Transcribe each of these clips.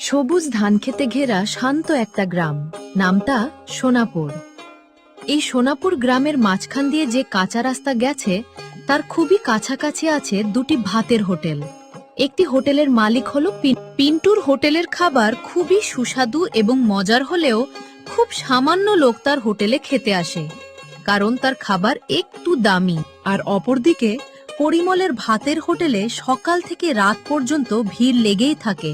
সবুজ ধানক্ষেতে ঘেরা শান্ত একটা গ্রাম, নামটা সোনাপুর। এই সোনাপুর গ্রামের মাঝখান দিয়ে যে কাঁচা রাস্তা গেছে তার খুবই কাছাকাছি আছে দুটি ভাতের হোটেল। একটি হোটেলের মালিক হলো পিন্টুর হোটেলের খাবার খুবই সুস্বাদু এবং মজার হলেও খুব সামান্য লোক তার হোটেলে খেতে আসে, কারণ তার খাবার একটু দামি। আর অপরদিকে পরিমলের ভাতের হোটেলে সকাল থেকে রাত পর্যন্ত ভিড় লেগেই থাকে।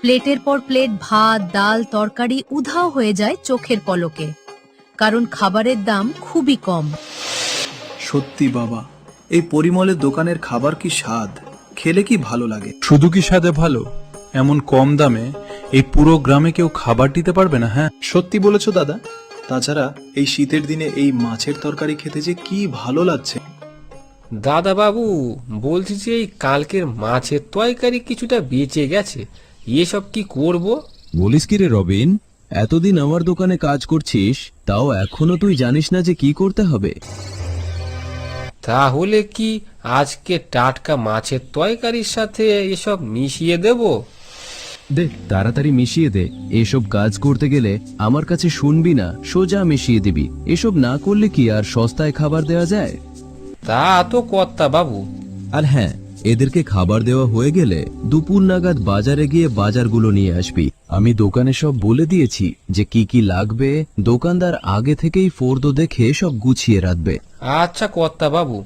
প্লেটের পর প্লেট ভাত, ডাল, তরকারি উধাও হয়ে যায় চোখের পলকে, কারণ খাবারের দাম খুবই কম। সত্যি বাবা, এই পরিমলের দোকানের খাবার কি স্বাদ, খেলে কি ভালো লাগে। শুধু কি স্বাদে ভালো, এমন কম দামে এই পুরো গ্রামে কেউ খাবার দিতে পারবে না। হ্যাঁ, সত্যি বলেছো দাদা। তাছাড়া এই শীতের দিনে এই মাছের তরকারি খেতে যে কি ভালো লাগছে। দাদা বাবু, বলছি যে এই কালকের মাছের তরকারি কিছুটা বেঁচে গেছে, এসব কি করব? বলিস কি রে রবিন, এতদিন আমার দোকানে কাজ করছিস, তাও এখনো তুই জানিস না যে কি করতে হবে? তাহলে কি আজকে টাটকা মাছের তরকারির সাথে এসব মিশিয়ে দেব? দে তাড়াতাড়ি মিশিয়ে দে। এসব কাজ করতে গেলে আমার কাছে শুনবি না, সোজা মিশিয়ে দিবি। এসব না করলে কি আর সস্তায় খাবার দেওয়া যায়? তা তো কর্তা বাবু। আর হ্যাঁ, এদেরকে খাবার দেওয়া হয়ে গেলে দুপুর নাগাদ বাজারে গিয়ে বাজারগুলো নিয়ে আসবি। আমি দোকানে সব বলে দিয়েছি যে কি কি লাগবে। দোকানদার আগে থেকেই ফর্দ দেখে সব গুছিয়ে রাখবে। আচ্ছা কর্তা বাবু,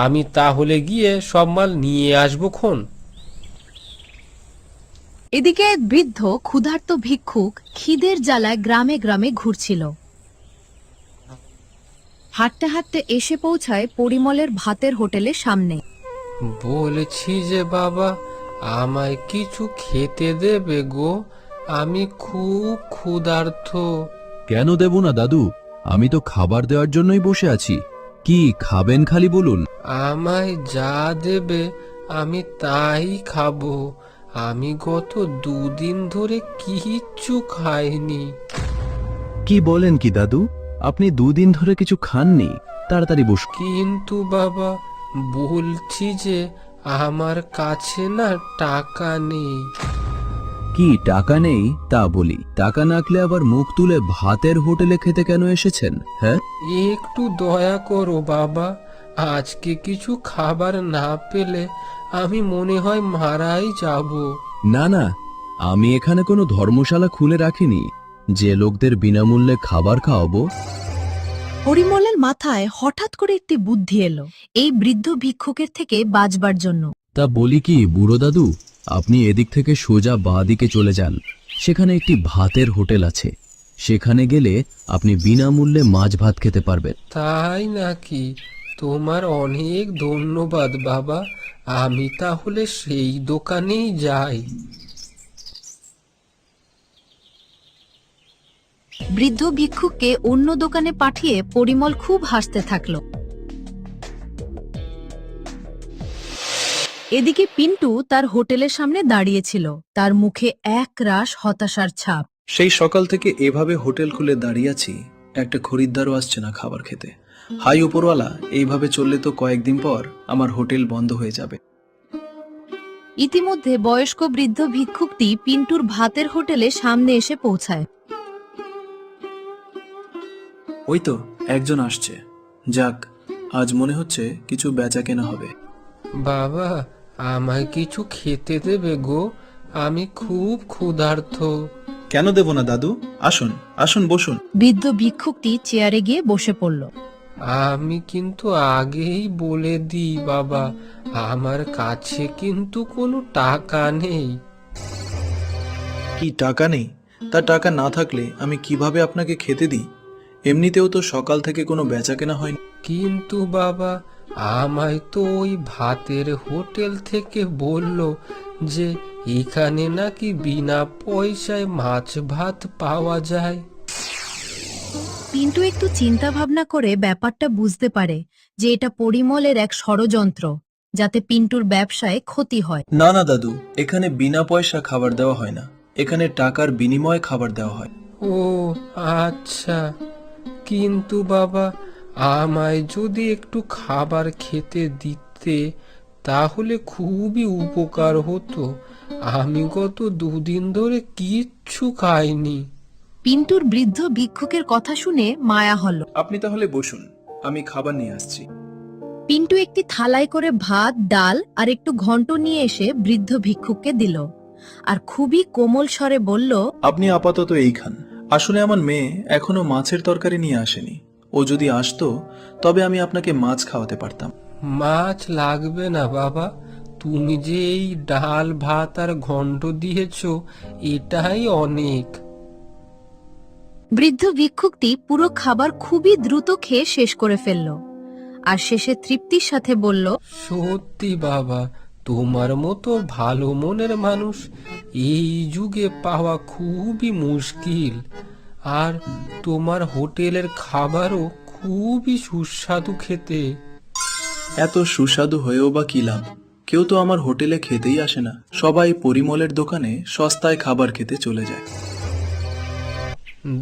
আমি তাহলে গিয়ে সব মাল নিয়ে আসবো খন। এদিকে এক বৃদ্ধ ক্ষুধার্ত ভিক্ষুক খিদের জ্বালায় গ্রামে গ্রামে ঘুরছিল। হাঁটতে হাঁটতে এসে পৌঁছায় পরিমলের ভাতের হোটেলের সামনে। বলেছি যে বাবা, আমায় কিছু খেতে দেবে গো, আমি খুব ক্ষুধার্ত। কেন দেব না দাদু? আমি তো খাবার দেওয়ার জন্যই বসে আছি। কি খাবেন খালি বলুন। আমায় যা দেবে আমি তাই খাবো। আমি গত 2 দিন ধরে কিচ্ছু খাইনি। কি বলেন কি দাদু, আপনি 2 দিন ধরে কিছু খাননি? তাড়াতাড়ি বসুন। কিন্তু বাবা, বলছি যে আমার কাছে না টাকা নেই। কি টাকা নেই তা বলি? টাকা না থাকলে আবার মুখ তুলে ভাতের হোটেলে খেতে কেন এসেছেন? হ্যাঁ, একটু দয়া করো বাবা, আজকে কিছু খাবার না পেলে আমি মনে হয় মারাই যাব। না না, আমি এখানে কোনো ধর্মশালা খুলে রাখিনি যে লোকদের বিনামূল্যে খাবার খাওয়াবো। পরিমলের মাথায় হঠাৎ করে একটি বুদ্ধি এলো এই বৃদ্ধ ভিক্ষুকের থেকে বাঁচবার জন্য। তা বলি কি বুড়ো দাদু, আপনি এদিক থেকে সোজা বাঁ দিকে চলে যান। সেখানে একটি ভাতের হোটেল আছে। সেখানে গেলে আপনি বিনামূল্যে মাছ ভাত খেতে পারবেন। তাই নাকি? তোমার অনেক ধন্যবাদ বাবা, আমি তাহলে সেই দোকানেই যাই। বৃদ্ধ ভিক্ষুককে অন্য দোকানে পাঠিয়ে পরিমল খুব হাসতে থাকলো। এদিকে পিন্টু তার হোটেলের সামনে দাঁড়িয়েছিল, তার মুখে এক রাশ হতাশার ছাপ। সেই সকাল থেকে এভাবে হোটেল খুলে দাঁড়িয়ে আছি, একটা খরিদ্দারও আসছে না খাবার খেতে। হাই উপরওয়ালা, এইভাবে চললে তো কয়েকদিন পর আমার হোটেল বন্ধ হয়ে যাবে। ইতিমধ্যে বয়স্ক বৃদ্ধ ভিক্ষুকটি পিন্টুর ভাতের হোটেলে সামনে এসে পৌঁছায়। ওই তো একজন আসছে। যাক, আজ মনে হচ্ছে কিছু বেচা কেনা হবে। বাবা, আমায় কিছু খেতে দেবে গো, আমি খুব ক্ষুধার্ত। কেন দেব না দাদু, আসুন আসুন বসুন। বৃদ্ধ ভিক্ষুকটি চেয়ারে গিয়ে বসে পড়ল। আমি কিন্তু আগেই বলে দিই বাবা, আমার কাছে কিন্তু কোনো টাকা নেই। কি টাকা নেই? তা টাকা না থাকলে আমি কিভাবে আপনাকে খেতে দিই? এমনিতেও তো সকাল থেকে কোনো বেচা কেনা হয়নি। কিন্তু বাবা, আমায় তো ওই ভাতের হোটেল থেকে বলল যে এখানে নাকি বিনা পয়সায় মাছ ভাত পাওয়া যায়। পিন্টু একটু চিন্তা ভাবনা করে ব্যাপারটা বুঝতে পারে যে এটা পরিমলের এক ষড়যন্ত্র, যাতে পিন্টুর ব্যবসায় ক্ষতি হয়। না না দাদু, এখানে বিনা পয়সা খাবার দেওয়া হয় না, এখানে টাকার বিনিময়ে খাবার দেওয়া হয়। ও আচ্ছা, কিন্তু বাবা, আমায় যদি একটু খাবার খেতে দিতে তাহলে খুবই উপকার হতো। আমি গত 2 দিন ধরে কিচ্ছু খাইনি। পিন্টুর বৃদ্ধ ভিক্ষুকের কথা শুনে মায়া হলো। আপনি তাহলে বসুন, আমি খাবার নিয়ে আসছি। পিন্টু একটি থালায় করে ভাত, ডাল আর একটু ঘন্ট নিয়ে এসে বৃদ্ধ ভিক্ষুককে দিল আর খুবই কোমল স্বরে বলল, আপনি আপাতত এই খান। আসলে আমার মেয়ে এখনো মাছের তরকারি নিয়ে আসেনি। ও যদি আসতো তবে আমি আপনাকে মাছ খাওয়াতে পারতাম। মাছ লাগবে না বাবা, তুমি যে এই ডাল ভাত আর ঘন্ট দিয়েছো এটাই অনেক। বৃদ্ধ ভিক্ষুকটি পুরো খাবার খুবই দ্রুত খেয়ে শেষ করে ফেলল আর শেষে তৃপ্তির সাথে বলল, সত্যি বাবা, তোমার মতো ভালো মনের মানুষ এই যুগে পাওয়া খুবই মুশকিল। আর তোমার হোটেলের খাবারও খুবই সুস্বাদু খেতে। এত সুস্বাদু হয়েও বা কি লাভ? কেউ তো আমার হোটেলে খেতেই আসে না। সবাই পরিমলের দোকানে সস্তায় খাবার খেতে চলে যায়।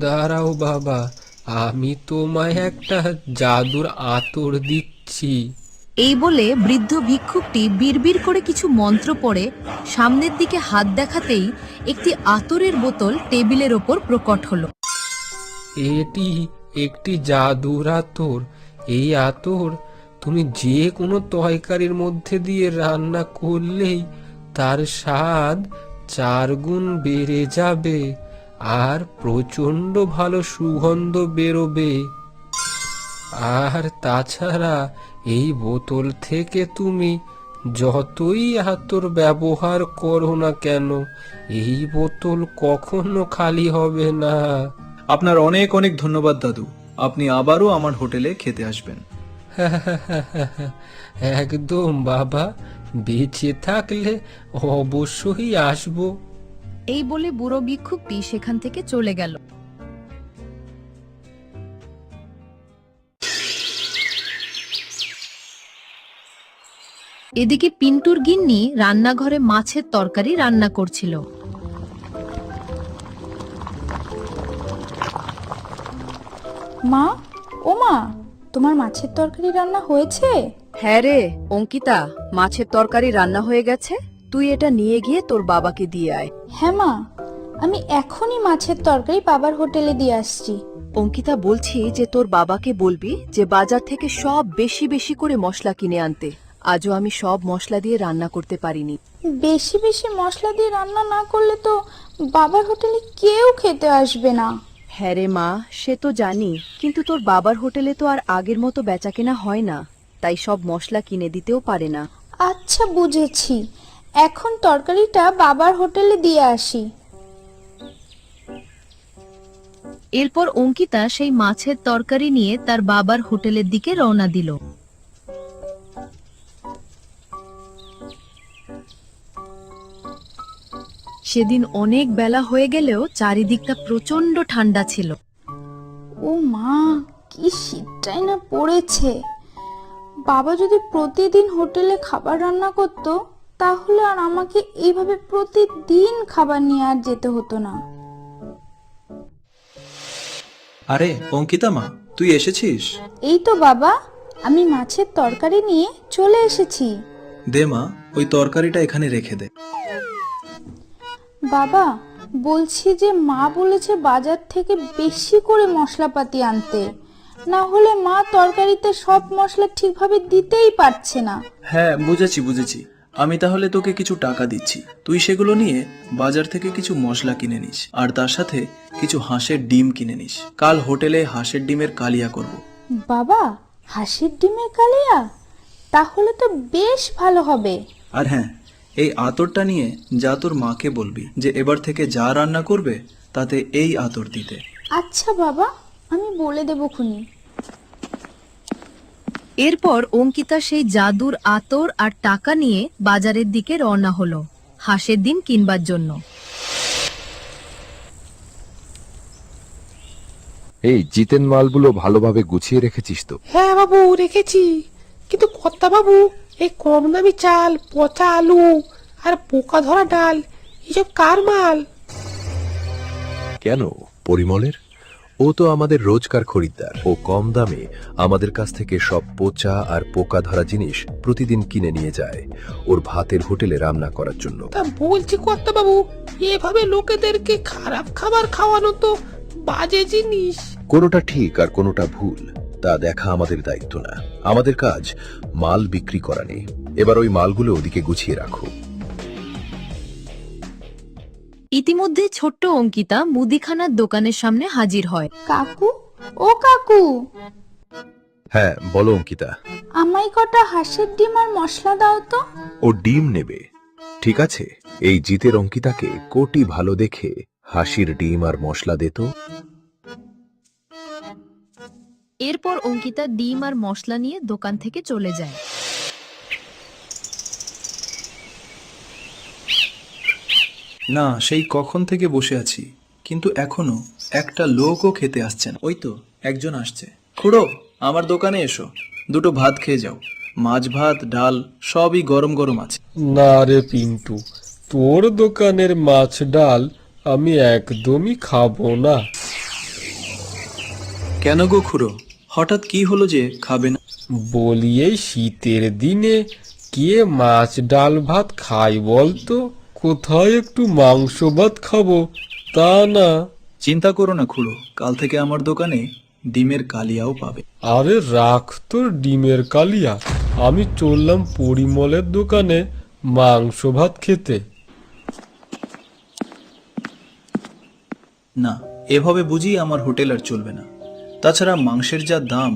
দাঁড়াও বাবা, আমি তোমায় একটা জাদুর আতর দিচ্ছি। এই বলে বৃদ্ধ ভিক্ষুকটি বিড়বিড় করে কিছু মন্ত্র পড়ে সামনের দিকে হাত দেখাতেই একটি আতরের বোতল টেবিলের ওপর প্রকট হলো। এটি একটি জাদুর আতর। এই আতর তুমি যে কোনো তরকারির মধ্যে দিয়ে রান্না করলেই তার স্বাদ 4 গুণ বেড়ে যাবে আর প্রচন্ড ভালো সুগন্ধ বেরোবে। আর তাছাড়া এই বোতল থেকে তুমি যতই আতর ব্যবহার করো না কেন, এই বোতল কখনো খালি হবে না। আপনার অনেক অনেক ধন্যবাদ দাদু। আপনি আবারও আমার হোটেলে খেতে আসবেন। একদম বাবা, বেঁচে থাকলে অবশ্যই আসবো। এই বলে বুড়ো ভিক্ষুকটি সেখান থেকে চলে গেল। এদিকে পিন্টুর গিন্নি রান্নাঘরে মাছের তরকারি রান্না করছিল। মা, ও মা, তোমার মাছের তরকারি রান্না হয়েছে? হ্যাঁ রে অঙ্কিতা, মাছের তরকারি রান্না হয়ে গেছে। তুই এটা নিয়ে গিয়ে তোর বাবাকে দিয়ে আয়। হ্যাঁ মা, আমি এখনই মাছের তরকারি বাবার হোটেলে দিয়ে আসছি। অঙ্কিতা, বলছি যে তোর বাবাকে বলবি যে বাজার থেকে সব বেশি বেশি করে মশলা কিনে আনতে। আজও আমি সব মশলা দিয়ে রান্না করতে পারিনি। বেশি বেশি মশলা দিয়ে রান্না না করলে তো বাবার হোটেলে কেউ খেতে আসবে না। হ্যাঁ রে মা, সে তো জানি, কিন্তু তোর বাবার হোটেলে তো আর আগের মতো বেচাকেনা হয় না, তাই সব মশলা কিনে দিতেও পারে না। আচ্ছা বুঝেছি, এখন তরকারিটা বাবার হোটেলে দিয়ে আসি। এরপর অঙ্কিতা সেই মাছের তরকারি নিয়ে তার বাবার হোটেলের দিকে রওনা দিল। সেদিন অনেক বেলা হয়ে গেলেও চারিদিকটা প্রচন্ড ঠান্ডা ছিল। ও মা, কি শীতটাই না পড়েছে। বাবা যদি প্রতিদিন হোটেলে খাবার রান্না করত, তাহলে আর আমাকে এইভাবে প্রতিদিন খাবার নিয়ে আর যেতে হতো না। আরে অঙ্কিতা মা, তুই এসেছিস? এই তো বাবা, আমি মাছের তরকারি নিয়ে চলে এসেছি। দে মা, ওই তরকারিটা এখানে রেখে দে। বাবা, বলছি যে মা বলেছে বাজার থেকে বেশি করে মশলাপাতি আনতে, না হলে মা তরকারিতে সব মশলা ঠিকভাবে দিতেই পারছে না। হ্যাঁ বুঝেছি বুঝেছি। আমি তাহলে তোকে কিছু টাকা দিচ্ছি, তুই সেগুলো নিয়ে বাজার থেকে কিছু মশলা কিনে নিস আর তার সাথে কিছু হাঁসের ডিম কিনে নিস। কাল হোটেলে হাঁসের ডিমের কালিয়া করব। বাবা, হাঁসের ডিমের কালিয়া? তাহলে তো বেশ ভালো হবে। আর হ্যাঁ, এই আতরটা নিয়ে যা তোর মাকে বলবি যে এবার থেকে যা রান্না করবে তাতে এই আতর দিতে। আচ্ছা বাবা, আমি বলে দেবো খুনি। এরপর অঙ্কিতা সেই জাদুর আতর আর টাকা নিয়ে বাজারের দিকে রওনা হলো হাঁসের ডিম কিনবার জন্য। এই জিতেন মালগুলো ভালোভাবে গুছিয়ে রেখেছিস তো? হ্যাঁ বাবু, রেখেছি। কিন্তু কর্তা বাবু, এই কম দামি চাল, পচা আলু আর পোকা ধরা ডাল, এসব কার মাল? কেন, পরিমলের? ও তো আমাদের রোজকার খরিদ্দার। ও কম দামে আমাদের কাছ থেকে সব পচা আর পোকা ধরা জিনিস প্রতিদিন কিনে নিয়ে যায় ওর ভাতের হোটেলে রান্না করার জন্য। তা বলছি কর্তাবাবু, এভাবে লোকেদেরকে খারাপ খাবার খাওয়ানো তো বাজে জিনিস। কোনোটা ঠিক আর কোনোটা ভুল তা দেখা আমাদের দায়িত্ব না। আমাদের কাজ মাল বিক্রি করা নেই। এবার ওই মালগুলো ওদিকে গুছিয়ে রাখো। ইতিমধ্যে ছোট্ট অঙ্কিতা মুদিখানার দোকানের সামনে হাজির হয়। কাকু, ও কাকু, হ্যাঁ বলো অঙ্কিতা। আমায় কটা হাঁসের ডিম আর মশলা দাও তো। ও ডিম নেবে, ঠিক আছে। এই জিতের অঙ্কিতাকে কোটি ভালো দেখে হাসির ডিম আর মশলা দে তো। এরপর অঙ্কিতা ডিম আর মশলা নিয়ে দোকান থেকে চলে যায়। না, সেই কখন থেকে বসে আছি, কিন্তু এখনো একটা লোকও খেতে আসছে না। ওই তো একজন আসছে। খুড়ো, আমার দোকানে এসো, দুটো ভাত খেয়ে যাও। মাছ ভাত ডাল সবই গরম গরম আছে। না রে পিন্টু, তোর দোকানের মাছ ডাল আমি একদমই খাবো না। কেন গো খুড়ো, হঠাৎ কি হলো যে খাবে না? বলি এই শীতের দিনে কে মাছ ডাল ভাত খাই বলতো? কোথায় একটু মাংস ভাত খাবো, তা না। চিন্তা করো না খুড়ো, কাল থেকে আমার দোকানে ডিমের কালিয়াও পাবে। আরে রাখ তোর ডিমের কালিয়া, আমি চললাম পরিমলের দোকানে মাংস ভাত খেতে। না, এভাবে বুঝি আমার হোটেল আর চলবে না। তাছাড়া মাংসের যা দাম,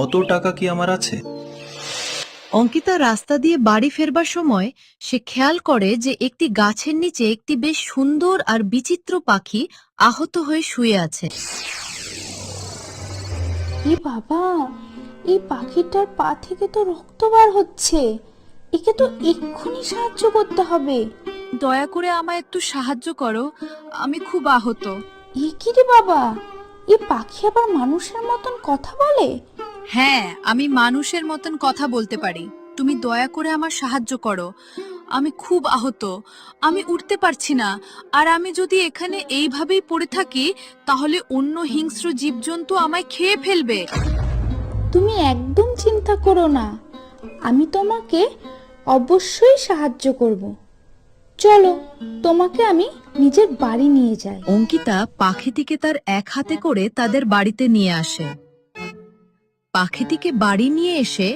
অত টাকা কি আমার আছে? অঙ্কিতা রাস্তা দিয়ে বাড়ি ফেরবার সময় সে খেয়াল করে যে একটি গাছের নিচে একটি বেশ সুন্দর আর বিচিত্র পাখি আহত হয়ে শুয়ে আছে। এ বাবা, এই পাখিটার পা থেকে তো রক্ত বার হচ্ছে। একে তো এক্ষুনি সাহায্য করতে হবে। দয়া করে আমায় একটু সাহায্য করো, আমি খুব আহত। এ কি রে বাবা, এ পাখি আবার মানুষের মতন কথা বলে? হ্যাঁ, আমি মানুষের মতন কথা বলতে পারি। তুমি দয়া করে আমার সাহায্য করো, আমি খুব আহত, আমি উঠতে পারছি না। আর আমি যদি এখানে এইভাবেই পড়ে থাকি তাহলে অন্য হিংস্র জীবজন্তু আমায় খেয়ে ফেলবে। তুমি একদম চিন্তা করো না, আমি তোমাকে অবশ্যই সাহায্য করব। চলো, তোমাকে আমি নিজের বাড়ি নিয়ে যাই। অঙ্কিতা পাখিটিকে তার এক হাতে করে তাদের বাড়িতে নিয়ে আসে। পাখিটিকে বাড়ি নিয়ে এসে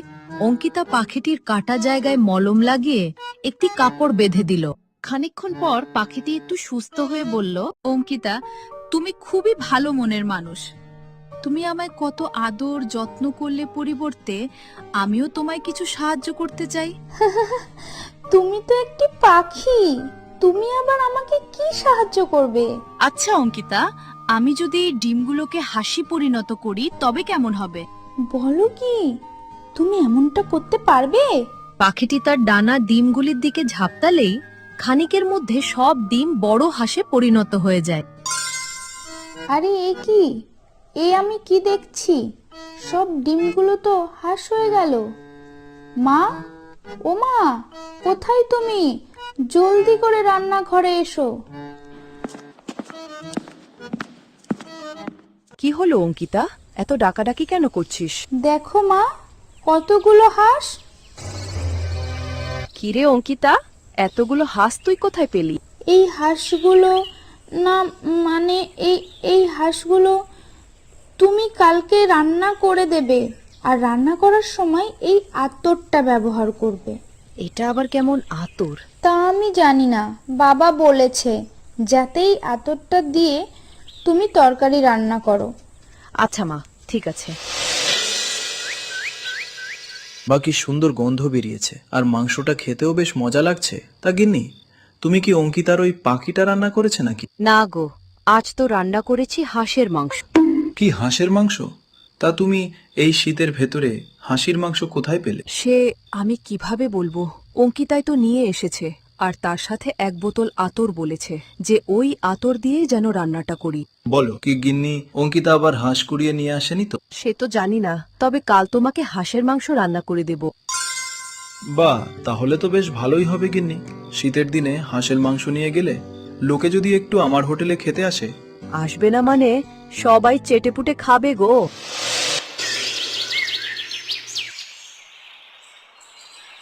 অঙ্কিতা পাখিটির কাটা জায়গায় মলম লাগিয়ে একটি কাপড় বেঁধে দিল। খানিকক্ষণ পর পাখিটি একটু সুস্থ হয়ে বলল, অঙ্কিতা, তুমি খুবই ভালো মনের মানুষ। তুমি আমায় কত আদর যত্ন করলে, পরিবর্তে আমিও তোমায় কিছু সাহায্য করতে চাই। তুমি তো একটি পাখি, তুমি আবার আমাকে কি সাহায্য করবে? আচ্ছা অঙ্কিতা, আমি যদি এই ডিমগুলোকে হাসি পরিণত করি তবে কেমন হবে? বলো কি, তুমি এমনটা করতে পারবে? পাখিটি তার ডানা ডিমগুলির দিকে ঝাপটালেই খানিকের মধ্যে সব ডিম বড় হাঁসে পরিণত হয়ে যায়। আরে এ কি, এ আমি কি দেখছি? সব ডিমগুলো তো হাঁস হয়ে গেল। মা, ও মা, কোথায় তুমি? জলদি করে রান্নাঘরে এসো। কি হলো অঙ্কিতা, এত ডাকাডাকি কেন করছিস? দেখো মা, কতগুলো হাঁস। কিরে অঙ্কিতা, এতগুলো হাঁস তুই কোথায় পেলি? এই হাঁসগুলো, না মানে এই হাঁসগুলো তুমি কালকে রান্না করে দেবে, আর রান্না করার সময় এই আতরটা ব্যবহার করবে। এটা আবার কেমন আতর? তা আমি জানি না, বাবা বলেছে যাতে এই আতরটা দিয়ে তুমি তরকারি রান্না করো। আচ্ছা মা, ঠিক আছে। বাকি সুন্দর গন্ধ বেরিয়েছে, আর মাংসটা খেতেও বেশ মজা লাগছে। তা গিন্নি, তুমি কি অঙ্কিতার ওই পাখিটা রান্না করেছে নাকি? না গো, আজ তো রান্না করেছি হাঁসের মাংস। কি হাঁসের মাংস? তা তুমি এই শীতের ভেতরে হাঁসির মাংস কোথায় পেলে? সে আমি কিভাবে বলবো, অঙ্কিতাই তো নিয়ে এসেছে, আর তার সাথে এক বোতল আতর বলেছে যে ওই আতর দিয়েই যেন রান্নাটা করি। বলো কি গিন্নি, অঙ্কিতা আবার হাঁস কুড়িয়ে নিয়ে আসেনি তো? সে তো জানি না, তবে কাল তোমাকে হাঁসের মাংস রান্না করে দেব। বাহ, তাহলে তো বেশ ভালোই হবে গিন্নি। শীতের দিনে হাঁসের মাংস নিয়ে গেলে লোকে যদি একটু আমার হোটেলে খেতে আসে আসবে না মানে সবাই চেটেপুটে খাবে গো।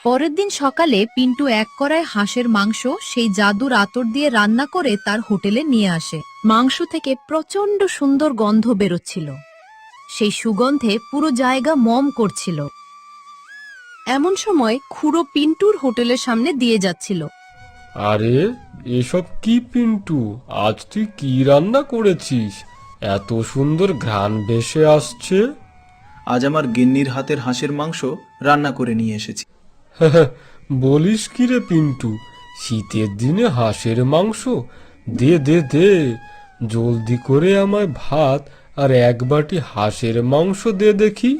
পরের দিন সকালে পিন্টু এক কড়াই হাঁসের মাংস সেই জাদুর আতর দিয়ে রান্না করে তার হোটেলে নিয়ে আসে। মাংস থেকে প্রচন্ড সুন্দর গন্ধ বেরোচ্ছিল। সেই সুগন্ধে পুরো জায়গা মম করছিল। এমন সময় খুড়ো পিন্টুর হোটেলের সামনে দিয়ে যাচ্ছিল। আরে এসব কি পিন্টু, আজ তুই কি রান্না করেছিস? এত সুন্দর ঘ্রাণ ভেসে আসছে। আজ আমার গিন্নির হাতের হাঁসের মাংস রান্না করে নিয়ে এসেছি। বলিস কি রে পিন্টু, শীতের দিনে হাঁসের মাংস? দে দে দে, জলদি করে আমায় ভাত আর এক বাটি হাঁসের মাংস দে দেখি।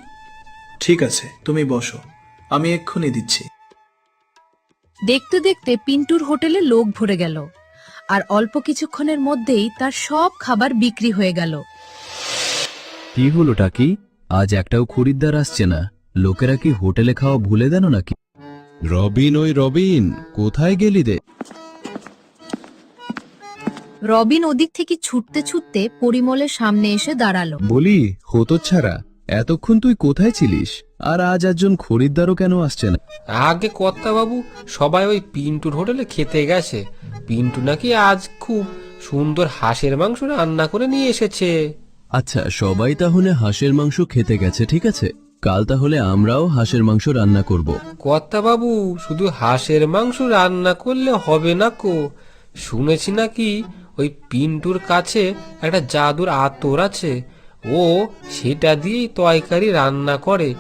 ঠিক আছে, তুমি বসো, আমি এক্ষুনি দিচ্ছি। দেখতে দেখতে পিন্টুর হোটেলে লোক ভরে গেল, আর অল্প কিছুক্ষণের মধ্যেই তার সব খাবার বিক্রি হয়ে গেল। কি হলোটা কি? আজ একটাও খরিদ্দার আসছে না। লোকেরা কি হোটেলে খাওয়া ভুলে দেন নাকি? রবিন, ওই রবিন, কোথায় গেলি রে? রবিন ওদিক থেকে ছুটতে ছুটতে পরিমলের সামনে এসে দাঁড়ালো। বলি হতচ্ছাড়া, এতক্ষণ তুই কোথায় ছিলিস? আর আজ একজন খরিদ্দারও কেন আসছে না? আগে কর্তা বাবু, সবাই ওই পিন্টুর হোটেলে খেতে গেছে। পিন্টু নাকি আজ খুব সুন্দর হাঁসের মাংস রান্না করে নিয়ে এসেছে। আচ্ছা, সবাই তাহলে হাঁসের মাংস খেতে গেছে, ঠিক আছে। কাল তাহলে আমরাও হাঁসের মাংস রান্না করব। কর্তা বাবু, শুধু হাঁসের মাংস রান্না করলে হবে না কো। শুনেছি নাকি ওই পিন্টুর কাছে একটা জাদুর আতর আছে, ও সেটা দিয়েই তরকারি রান্না করে।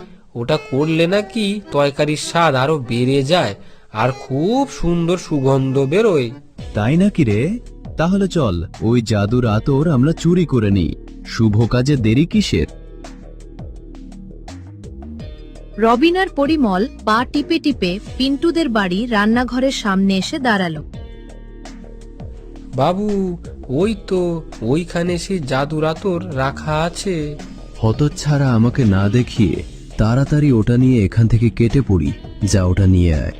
ওটা করলে নাকি তরকারির স্বাদ আরো বেড়ে যায় আর খুব সুন্দর সুগন্ধ বেরোয়। তাই নাকি রে? তাহলে চল ওই জাদুর আতর আমরা চুরি করে নিই। শুভ কাজে দেরি কিসের? রবিন আর পরিমল পা টিপে টিপে পিন্টুদের বাড়ি রান্নাঘরের সামনে এসে দাঁড়ালো। বাবু, ওই তো ওইখানে সেই জাদুর আতর রাখা আছে। হতচ্ছাড়া, আমাকে না দেখিয়ে তাড়াতাড়ি ওটা নিয়ে এখান থেকে কেটে পড়ি। যা, ওটা নিয়ে আয়।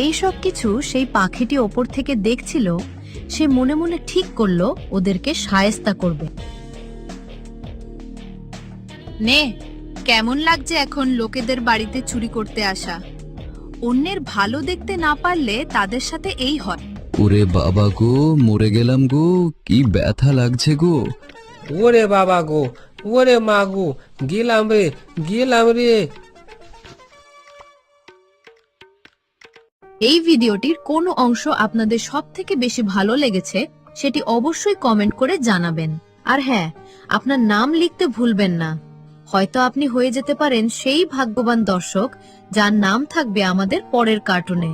এই সব কিছু সেই পাখিটি ওপর থেকে দেখছিল। সে মনে মনে ঠিক করলো ওদেরকে শায়েস্তা করবে। নে, কেমন লাগছে এখন লোকেদের বাড়িতে চুরি করতে আসা? অন্যের ভালো দেখতে না পারলে তাদের সাথে এই হয়। ওরে বাবা গো, মরে গেলাম গো, কি ব্যথা লাগছে গো। ওরে বাবা গো, ওরে মা গো, গেলাম রে, গেলাম রে। এই ভিডিওটির কোন অংশ আপনাদের সবথেকে বেশি ভালো লেগেছে সেটি অবশ্যই কমেন্ট করে জানাবেন। আর হ্যাঁ, আপনার নাম লিখতে ভুলবেন না। হয়তো আপনি হয়ে যেতে পারেন সেই ভাগ্যবান দর্শক যার নাম থাকবে আমাদের পরের কার্টুনে।